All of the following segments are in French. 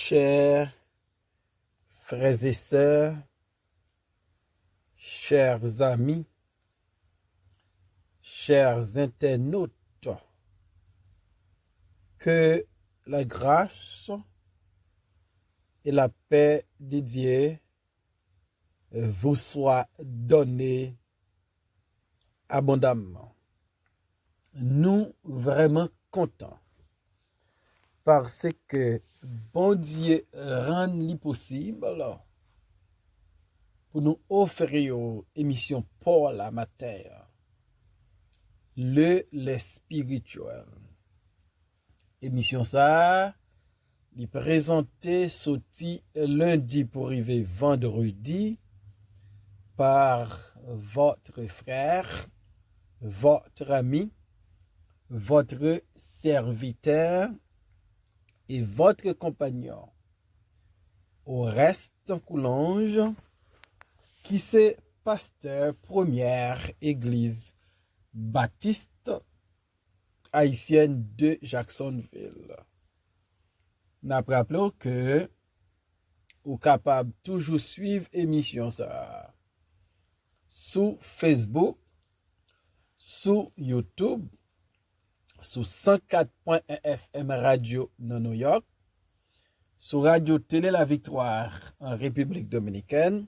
Chers frères et sœurs, chers amis, chers internautes, que la grâce et la paix de Dieu vous soient données abondamment. Nous vraiment contents parce que bon Dieu rend l'impossible pour nous offrir une émission pour la matière, le spirituel. Émission ça, il présenté sorti lundi pour arriver vendredi par votre frère, votre ami, votre serviteur et votre compagnon. Au reste, Coulange, qui c'est pasteur première église baptiste haïtienne de Jacksonville. N'a rappelons que vous capable toujours suivre émission ça sur Facebook, sur YouTube, sur 104.1 FM Radio dans New York, sur Radio Télé La Victoire en République Dominicaine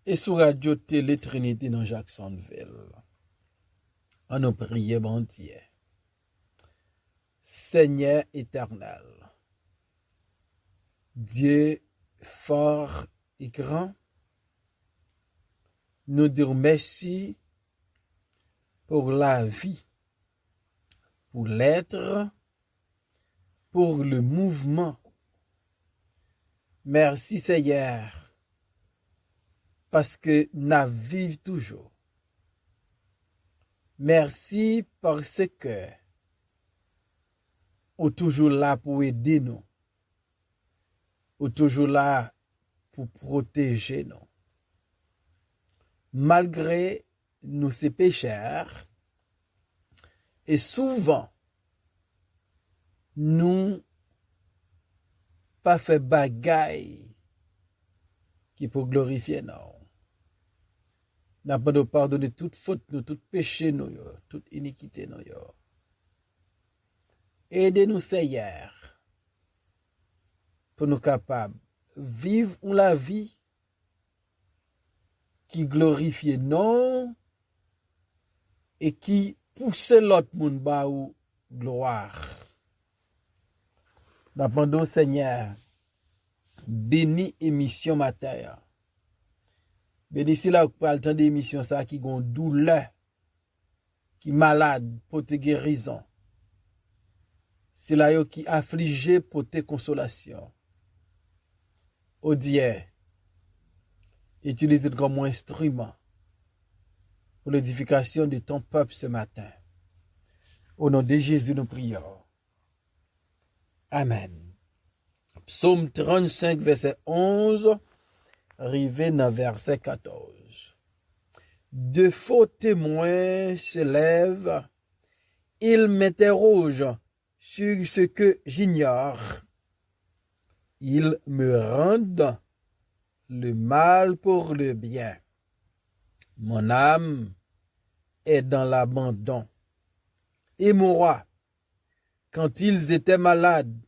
et sur Radio Télé Trinité dans Jacksonville. On nous prie, bon Dieu. Seigneur éternel, Dieu fort et grand, nous disons merci pour la vie, pour l'être, pour le mouvement. Merci Seigneur, parce que nous vivons toujours. Merci parce que vous êtes toujours là pour aider nous. Vous êtes toujours là pour protéger nous. Malgré nous ces pécheurs, et souvent, nous pas fait bagaille qui pour glorifier nous. N'a pas de pardonner toute faute, nous, toute péché, nous, toute iniquité, nous. Aidez-nous, Seigneur, pour nous capables de vivre la vie qui glorifie nous et qui pousse l'autre monde ba ou gloire. Nous demandons, Seigneur, bénis émission matin. Bénis si là, pas le temps d'émission ça qui gon douleur, qui malade pour te guérison. C'est là yo qui affligé pour te consolation. Oh Dieu, utilise comme un instrument pour l'édification de ton peuple ce matin. Au nom de Jésus, nous prions. Amen. Psaume 35, verset 11, arrivé dans verset 14. De faux témoins se lèvent, ils m'interrogent sur ce que j'ignore. Ils me rendent le mal pour le bien. Mon âme est dans l'abandon. Et mon roi, quand ils étaient malades,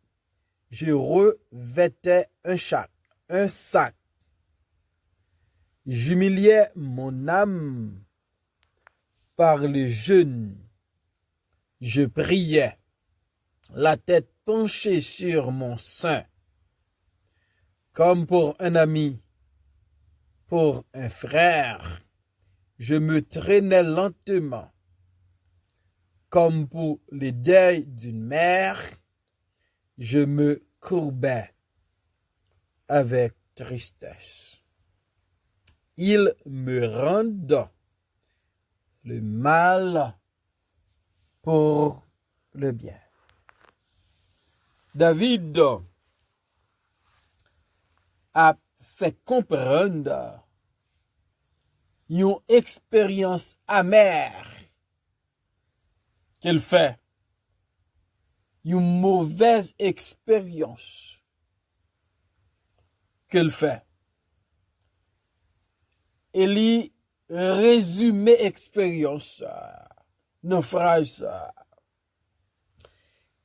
je revêtais un sac. J'humiliais mon âme par le jeûne. Je priais, la tête penchée sur mon sein, comme pour un ami, pour un frère. Je me traînais lentement, comme pour le deuil d'une mère. Je me courbais avec tristesse. Ils me rendent le mal pour le bien. David a fait comprendre une expérience amère qu'elle fait, une mauvaise expérience qu'il fait. Et lui résumer expérience, naufrage.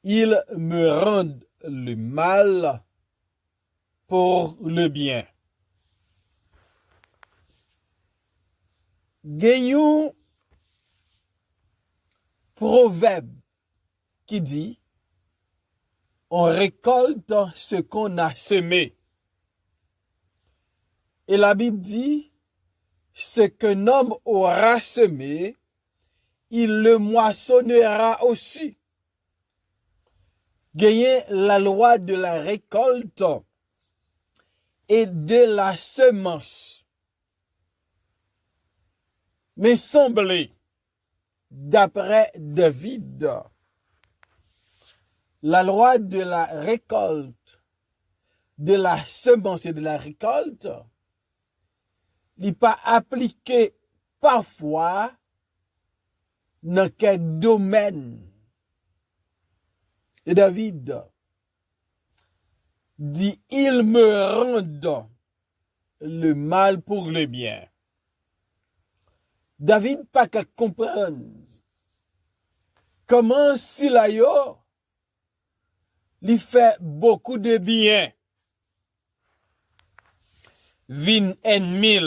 Il me rend le mal pour le bien. Gagnons proverbe qui dit on récolte ce qu'on a semé. Et la Bible dit ce qu'un homme aura semé, il le moissonnera aussi. Gagner la loi de la récolte et de la semence. Mais semblait, d'après David, la loi de la récolte, de la semence et de la récolte, n'est pas appliquée parfois dans quel domaine. Et David dit, il me rend le mal pour le bien. David pas qu'à comprendre comment s'il a yo, il fait beaucoup de bien. Vin ennemi,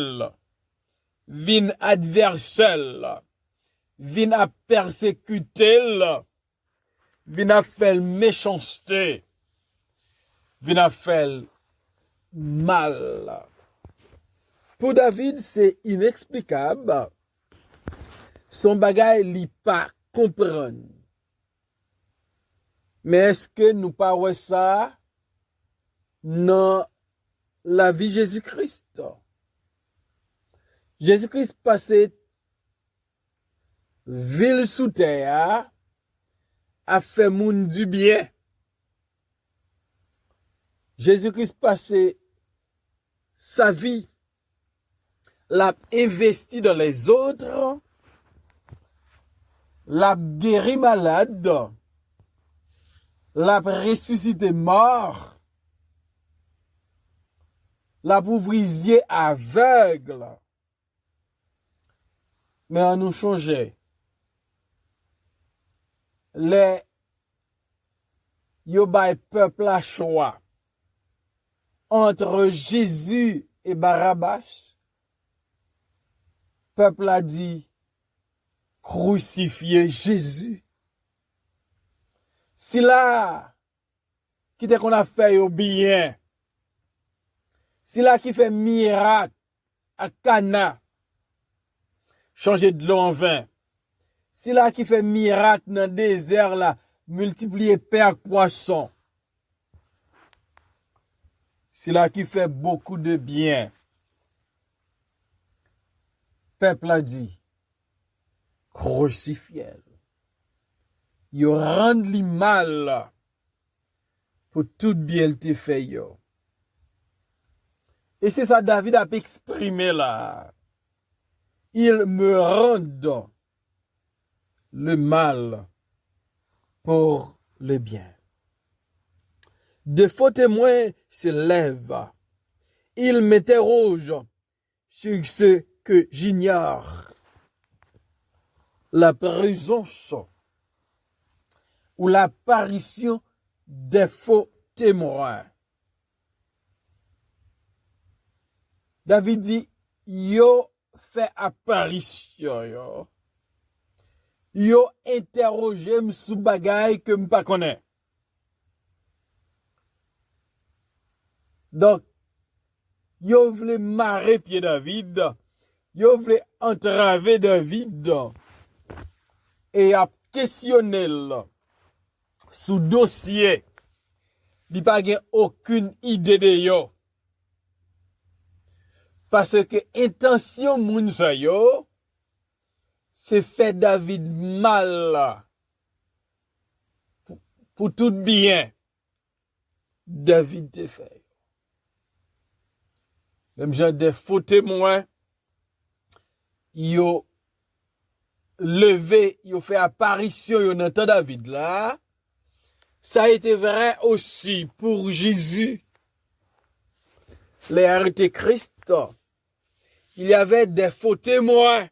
vin adversaire, vin à persécuter, vin à faire méchanceté, vin à faire mal. Pour David, c'est inexplicable. Son bagage li pas comprendre. Mais est-ce que nous parlons ça dans la vie de Jésus-Christ? Jésus-Christ passait ville sous terre a fait moun du bien. Jésus-Christ passait sa vie, l'a investi dans les autres, l'a guéri malade, l'a ressuscité mort, l'a ouvrier aveugle. Mais on nous changeait. Les yo bay peuple à choix entre Jésus et Barabbas. Peuple a dit crucifier Jésus. Si là qui te qu'on a fait au bien, si là qui fait miracle à Cana, changer de l'eau en vin, si là qui fait miracle dans le désert là, multiplier pain poisson, si là qui fait beaucoup de bien, peuple a dit crucifié. Il rend li mal pour tout bien le te fait yo. Et c'est ça David a exprimé là. Il me rend le mal pour le bien. De faux témoins se lèvent. Ils m'interrogent sur ce que j'ignore. La présence ou l'apparition des faux témoins. David dit, yo fait apparition, yo. Yo interrogé m sou bagay que m pa connais. Donc, yo vle marrer pied David, yo vle entraver David, et a questionner sous dossier, li pa gen aucune idée de yo. Parce que intention moun sa yo, c'est fait David mal pour tout bien. David te fait. Même genre des faux témoins, yo levé, yo fait apparition yo dans temps David là. Ça a été vrai aussi pour Jésus. les arrêtés Christ, il y avait des faux témoins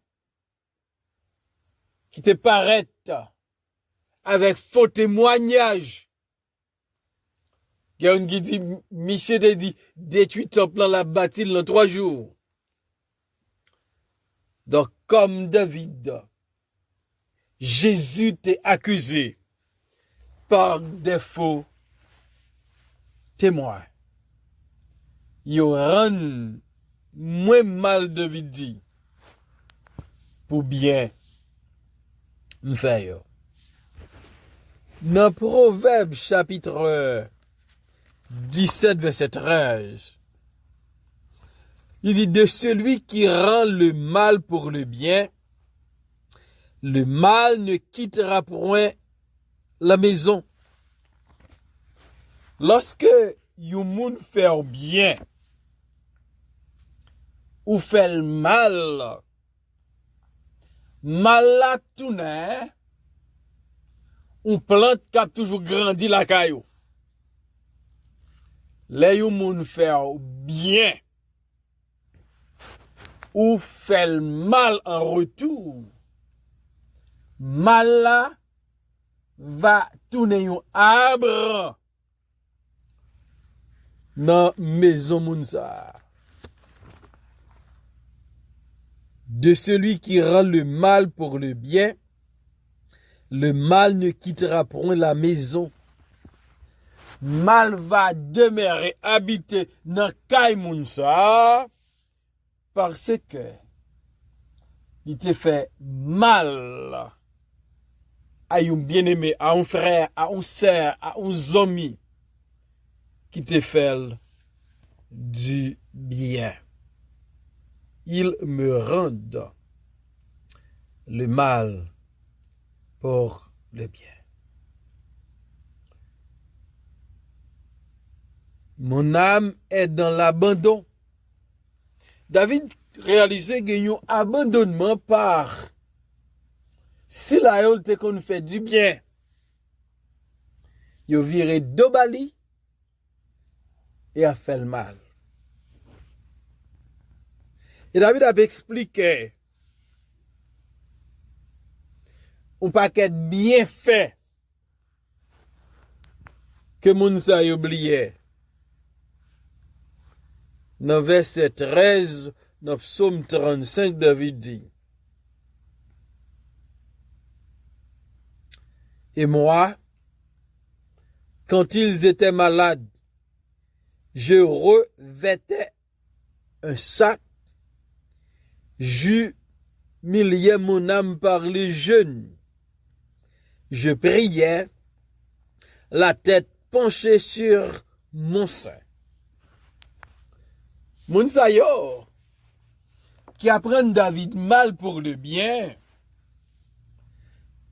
qui te paraissent avec faux témoignages. Il y a un qui dit, Michel te dit, détruit temple dans la bâtie dans 3 jours. Donc, comme David, Jésus t'est accusé par des faux témoins. Il rend moins mal David dit pour bien me faire. Dans Proverbe chapitre 17 verset 13, il dit de celui qui rend le mal pour le bien, le mal ne quittera point la maison. Lorsque yon moun fait bien ou fait le mal, mal la tourne, on plante qui a toujours grandi la caillou. Les yon moun fait bien ou fait le mal en retour, mal la va tourner yon arbre dans maison moun sa. De celui qui rend le mal pour le bien, le mal ne quittera point la maison. Mal va demeurer habiter dans kay moun sa parce que il te fait mal à un bien-aimé, à un frère, à un sœur, à un ami qui te fait du bien. Ils me rendent le mal pour le bien. Mon âme est dans l'abandon. David réalisait qu'il y a un abandonnement par si la yole te kon fait du bien. Yo viré d'obali et a fait le mal. Et David a expliqué un paquet bien fait que moun sa y oublié. Dans verset 13, dans psaume 35, David dit, et moi, quand ils étaient malades, je revêtais un sac, j'humiliais mon âme par les jeûnes. Je priais, la tête penchée sur mon sein. Moun sa yo, qui apprennent David mal pour le bien.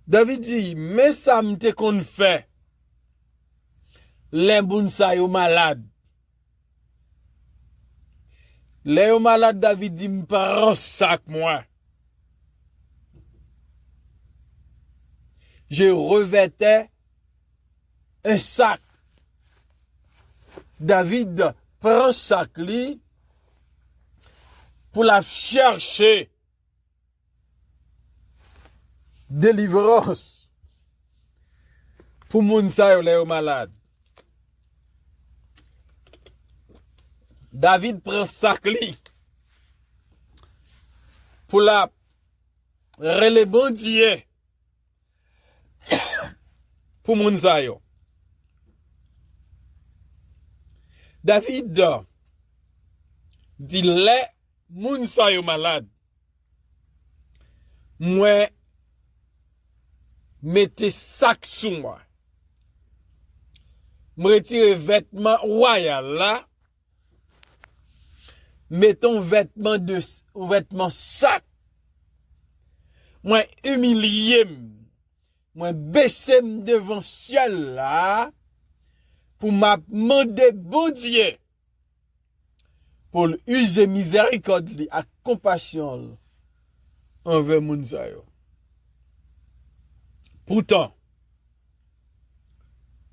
David dit, mais ça m'te qu'on fait. Les moun sa yo malade. Les yo malade, David dit, m'prends sac moi. Je revêtais un sac. David prend sac li pour la chercher délivrance pour moun sa yo les malade. David prend sac li pour la rele bondier pour moun sa yo. David dit les moun sa yo malade. Moi mettez sac sous moi. Me retire vêtement royal là. Mettons vêtement sac. Moi humilié. Moi baissé devant ciel là. Pour m'a demander bon Dieu. Pour user miséricorde et compassion envers moun sa yo. Pourtant,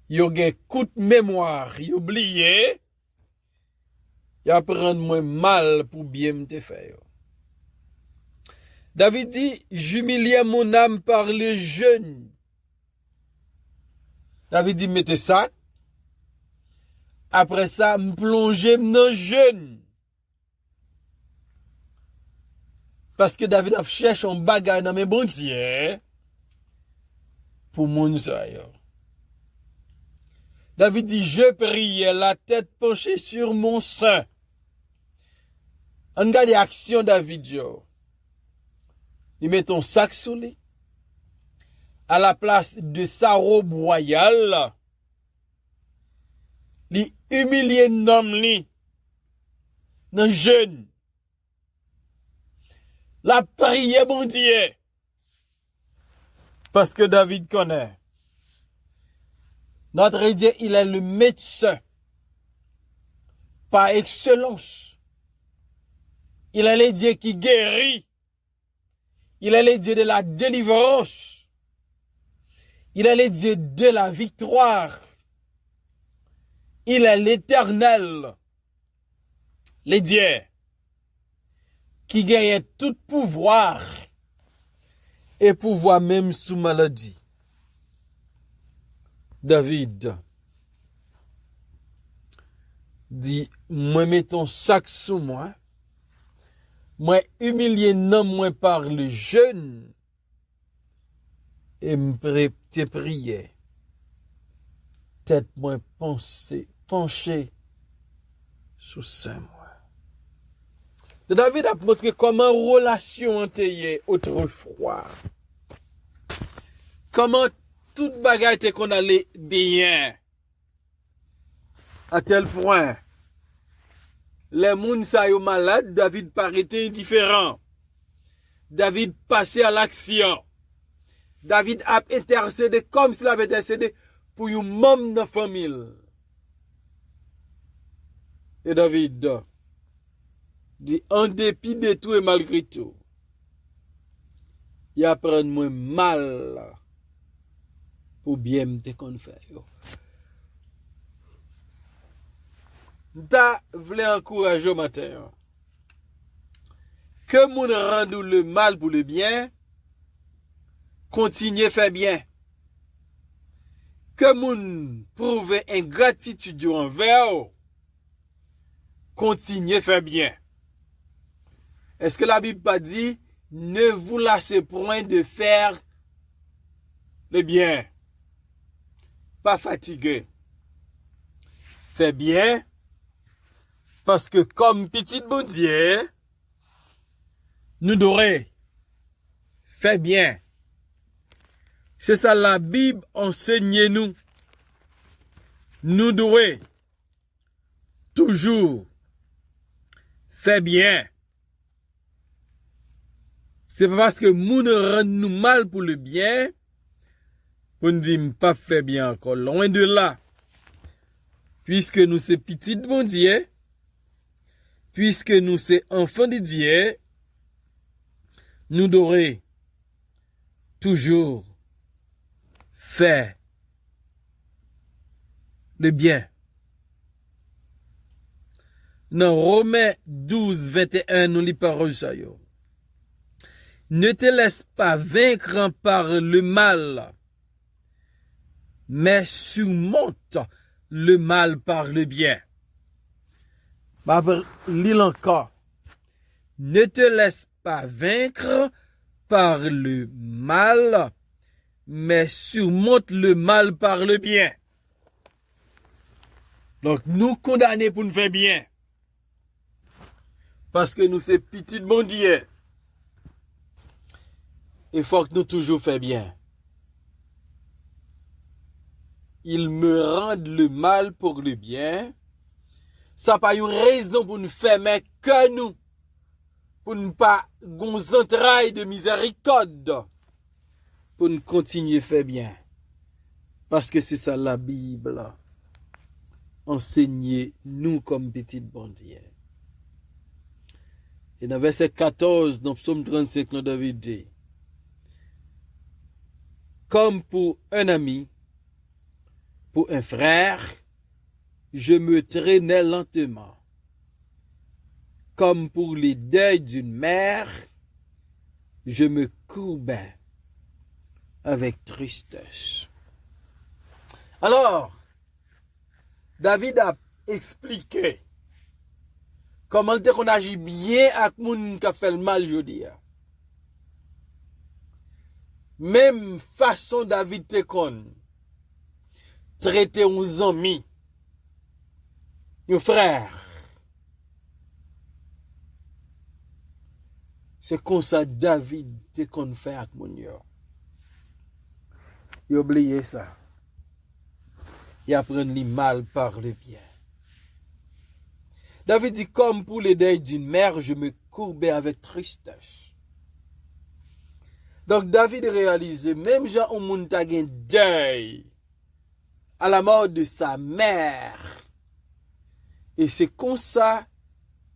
yo gen coup de mémoire, y oublié, y a prendre moins mal pour bien me te faire. David dit, j'humilie mon âme par le jeûne. David dit, mettez ça. Après ça, me plonger dans le jeûne. Parce que David a cherché un bagage dans mes bon Dieu pour mon ça. David dit, je priais la tête penchée sur mon sein. On regarde l'action David. Il met ton sac sous lui. À la place de sa robe royale, il humilie l'homme li dans le jeûne. La prière, bon Dieu. Parce que David connaît. Notre Dieu, il est le médecin par excellence. Il est le Dieu qui guérit. Il est le Dieu de la délivrance. Il est le Dieu de la victoire. Il est l'Éternel. Le Dieu qui gagne tout pouvoir et pouvoir même sous maladie. David dit, moi mets ton sac sous moi, moi humilié non moi par le jeûne et me te prier. Tête moi penchée sous sein moi. David a montré comment relation était autrefois. Comment toute bagarre était qu'on allait bien. À tel point, les moun sa yo malade, David paraissait indifférent. David passait à l'action. David a intercédé comme s'il avait intercédé pour un membre de la famille. Et David dit, en dépit de tout et malgré tout, il apprend moins mal pour bien me te faire. Ta voulais encourager au matin. Que moun rende le mal pour le bien, continuez faire bien. Que moun prouve ingratitude envers, continuez faire bien. Est-ce que la Bible pas dit, ne vous lâchez point de faire le bien. Pas fatigué. Fais bien. Parce que comme petit bon Dieu, nous devons faire bien. C'est ça la Bible enseigne nous. Nous devons toujours faire bien. C'est pas parce que nous rend nous mal pour le bien, pour nous dire pas faire bien encore. Loin de là. Puisque nous sommes petits de bon Dieu, puisque nous sommes enfants de Dieu, nous devons toujours faire le bien. Dans Romains 12, 21, nous lisons parole ça yo. Ne te laisse pas vaincre par le mal, mais surmonte le mal par le bien. Lis encore. Ne te laisse pas vaincre par le mal, mais surmonte le mal par le bien. Donc, nous condamner pour nous faire bien. Parce que nous sommes petits de bon Dieu. Il faut que nous toujours fassions bien. Ils me rendent le mal pour le bien. Ça n'a pas eu raison pour nous faire, mais que nous. Pour ne pas gonzer entrailles de miséricorde. Pour nous continuer à faire bien. Parce que c'est ça la Bible. Enseignez nous comme petits bon Dieu. Et dans verset 14, dans Psaume 35, nous David dit, comme pour un ami, pour un frère, je me traînais lentement. comme pour les deuils d'une mère, je me courbais avec tristesse. Alors, David a expliqué comment on agit bien avec moun qui a fait le mal, je dis. Même façon David te kon traiter uns amis, un frère. C'est comme ça David te kon fait avec moun yo. Il oublié ça. Il apprend li mal par le bien. David dit, comme pour les deuils d'une mère, je me courbais avec tristesse. Donc David réalise, même Jean au monde a un deuil à la mort de sa mère. Et c'est comme ça,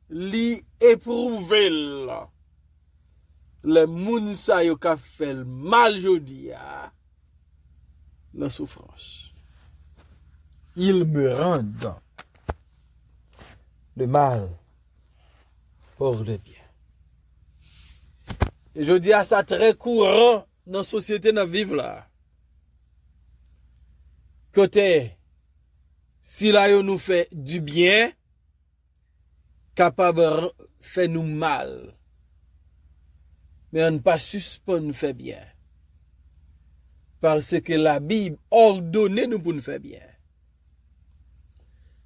li éprouvé le moun sa yo ka fait le mal jodi la souffrance. Il me rend le mal pour le bien. Et je dis à ça très courant dans la société dans vivre là. Côté, si là yo nous fait du bien, capable fait nous mal. Mais on ne pas suspend nous faire bien. Parce que la Bible ordonne nous pour nous faire bien.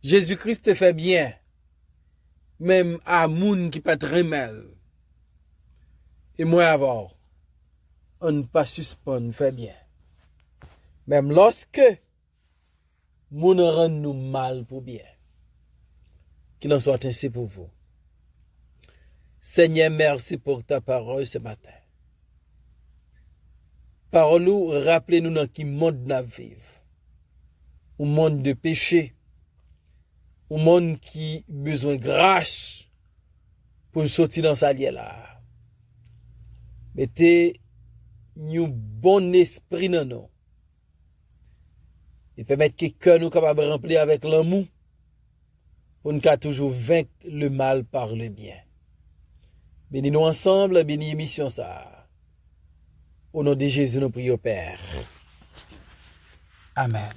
Jésus-Christ te fait bien. Même à moun qui pas très mal. Et moi avant, on ne pas suspend nous faire bien. Même lorsque moun rend nous mal pour bien. Qu'il en soit ainsi pour vous. Seigneur, merci pour ta parole ce matin. Parole-nous, rappelez-nous dans qui monde nous vivons. Un monde de péché. Un monde qui a besoin de grâce pour sortir dans sa liée là. Mettez un bon esprit dans nous. Et permettre que cœur nous capable de remplir avec l'amour. Pour nous toujours vaincre le mal par le bien. Bénis-nous ensemble, bénis l'émission ça. Au nom de Jésus, nous prions, Père. Amen.